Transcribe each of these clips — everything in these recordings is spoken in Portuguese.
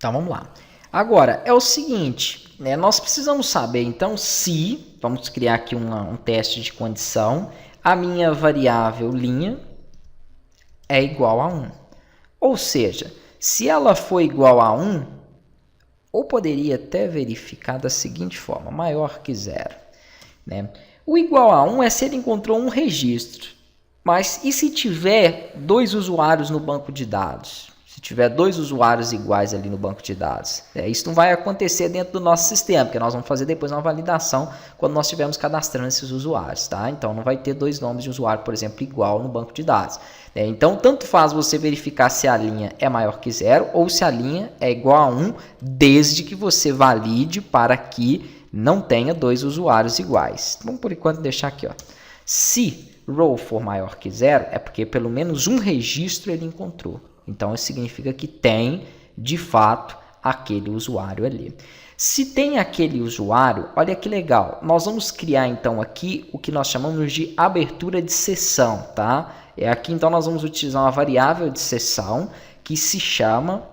Então, vamos lá. Agora, é o seguinte, né? Nós precisamos saber, então, se, vamos criar aqui um teste de condição, a minha variável linha é igual a 1. Ou seja, se ela for igual a 1, ou poderia até verificar da seguinte forma, maior que 0. Né? O igual a 1 é se ele encontrou um registro. Mas e se tiver dois usuários no banco de dados? Se tiver dois usuários iguais ali no banco de dados. Isso não vai acontecer dentro do nosso sistema, porque nós vamos fazer depois uma validação quando nós estivermos cadastrando esses usuários. Tá? Então, não vai ter dois nomes de usuário, por exemplo, igual no banco de dados. Então, tanto faz você verificar se a linha é maior que 0 ou se a linha é igual a 1, desde que você valide para que não tenha dois usuários iguais. Vamos, por enquanto, deixar aqui. Ó. Se row for maior que 0, é porque pelo menos um registro ele encontrou. Então, isso significa que tem, de fato, aquele usuário ali. Se tem aquele usuário, olha que legal. Nós vamos criar, então, aqui o que nós chamamos de abertura de sessão, tá? Aqui, então, nós vamos utilizar uma variável de sessão que se chama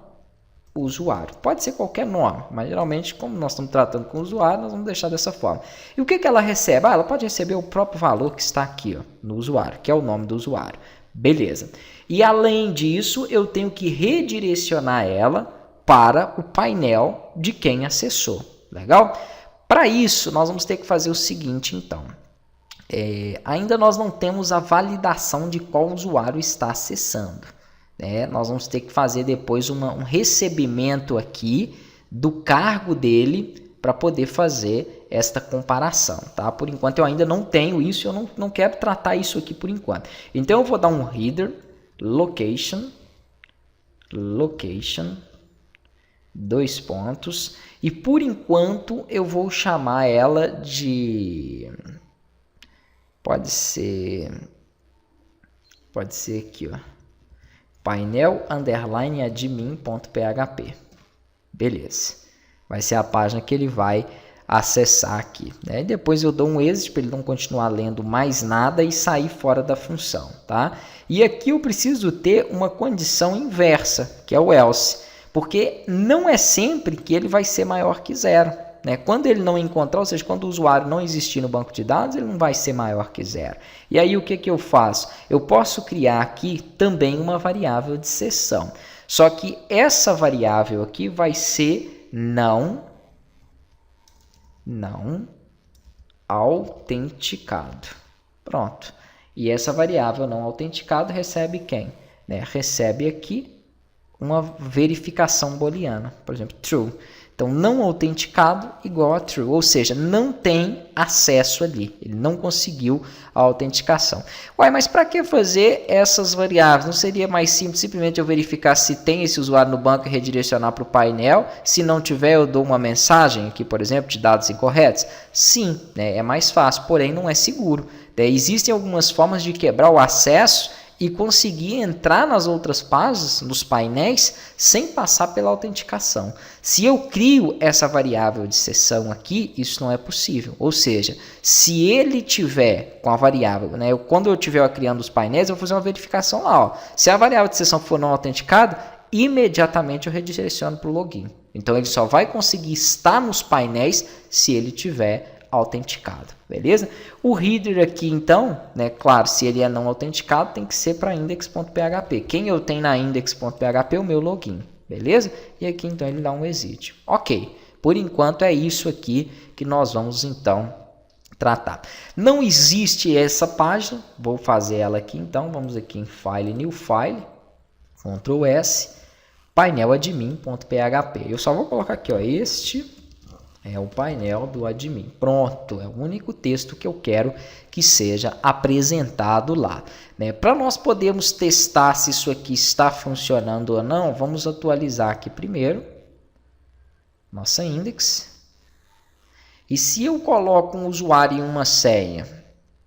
usuário. Pode ser qualquer nome, mas geralmente, como nós estamos tratando com o usuário, nós vamos deixar dessa forma. E o que ela recebe? Ela pode receber o próprio valor que está aqui, ó, no usuário, que é o nome do usuário. Beleza. E além disso, eu tenho que redirecionar ela para o painel de quem acessou. Legal? Para isso, nós vamos ter que fazer o seguinte, então. Ainda nós não temos a validação de qual usuário está acessando. Nós vamos ter que fazer depois um recebimento aqui do cargo dele para poder fazer esta comparação. Tá? Por enquanto eu ainda não tenho isso, eu não quero tratar isso aqui por enquanto. Então eu vou dar um header, location, 2 pontos, e por enquanto eu vou chamar ela de... Pode ser aqui, ó. Painel underline admin.php. Beleza. Vai ser a página que ele vai acessar aqui. Né? Depois eu dou um exit para ele não continuar lendo mais nada e sair fora da função. Tá? E aqui eu preciso ter uma condição inversa, que é o else. Porque não é sempre que ele vai ser maior que 0. Né? Quando ele não encontrar, ou seja, quando o usuário não existir no banco de dados, ele não vai ser maior que 0. E aí o que eu faço? Eu posso criar aqui também uma variável de sessão. Só que essa variável aqui vai ser não autenticado. Pronto. E essa variável não autenticado recebe quem? Né? Recebe aqui uma verificação booleana, por exemplo, true. Então, não autenticado igual a true, ou seja, não tem acesso ali, ele não conseguiu a autenticação. Uai, mas para que fazer essas variáveis? Não seria mais simples simplesmente eu verificar se tem esse usuário no banco e redirecionar para o painel? Se não tiver, eu dou uma mensagem aqui, por exemplo, de dados incorretos? Sim, né, é mais fácil, porém não é seguro. Existem algumas formas de quebrar o acesso e conseguir entrar nas outras páginas, nos painéis, sem passar pela autenticação. Se eu crio essa variável de sessão aqui, isso não é possível. Ou seja, se ele tiver com a variável, né, quando eu estiver criando os painéis, eu vou fazer uma verificação lá. Ó. Se a variável de sessão for não autenticada, imediatamente eu redireciono para o login. Então, ele só vai conseguir estar nos painéis se ele tiver autenticado, beleza? O header aqui, então, né, claro, se ele é não autenticado, tem que ser para index.php. Quem eu tenho na index.php é o meu login, beleza? E aqui, então, ele dá um exit. Ok, por enquanto é isso aqui que nós vamos, então, tratar. Não existe essa página, vou fazer ela aqui, então, vamos aqui em File, New File, Ctrl S, painel admin.php. Eu só vou colocar aqui, ó, este é o painel do admin. Pronto, é o único texto que eu quero que seja apresentado lá. Né? Para nós podermos testar se isso aqui está funcionando ou não, vamos atualizar aqui primeiro nossa index. E se eu coloco um usuário e uma senha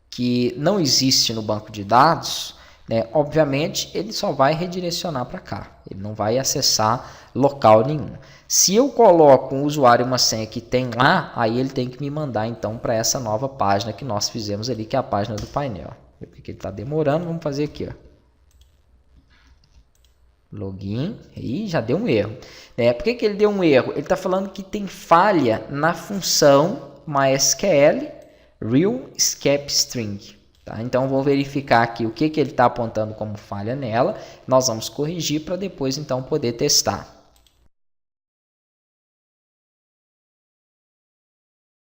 que não existe no banco de dados, né, obviamente ele só vai redirecionar para cá. Ele não vai acessar local nenhum. Se eu coloco um usuário e uma senha que tem lá, aí ele tem que me mandar então para essa nova página que nós fizemos ali, que é a página do painel. Porque ele está demorando, vamos fazer aqui, ó. Login, e já deu um erro. Né? Por que ele deu um erro? Ele está falando que tem falha na função MySQL real escape string. Tá? Então, vou verificar aqui o que ele está apontando como falha nela. Nós vamos corrigir para depois, então, poder testar.